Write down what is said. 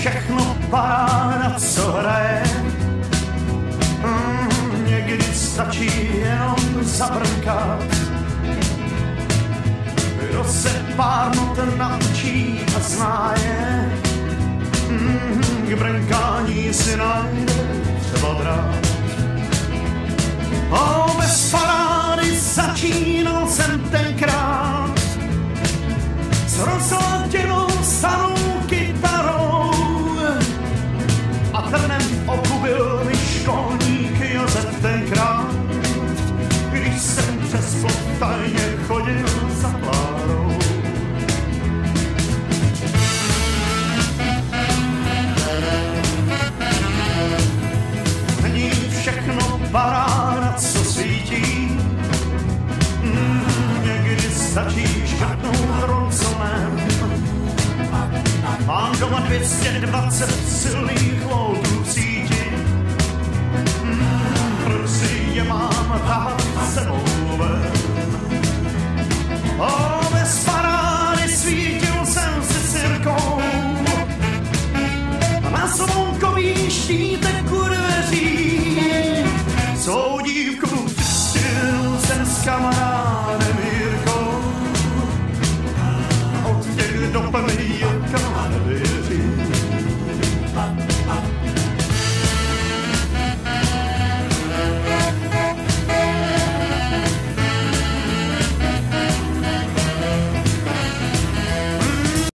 všechno paráda, co hraje. Někdy stačí jenom zabrnkat. Kdo se pár not naučí a zná je, k brnkání si najde třeba drát. Bez parády začínal jsem tenkrát s rozladěnou starou kytarou a trnem v oku byl mi školník Josef tenkrát, když jsem přes plot tajně chodil za Klárou. Není všechno paráda, co svítí, někdy stačí škrtnout ronconem. Mám doma 220 silných voltů v síti, proč si je mám tahat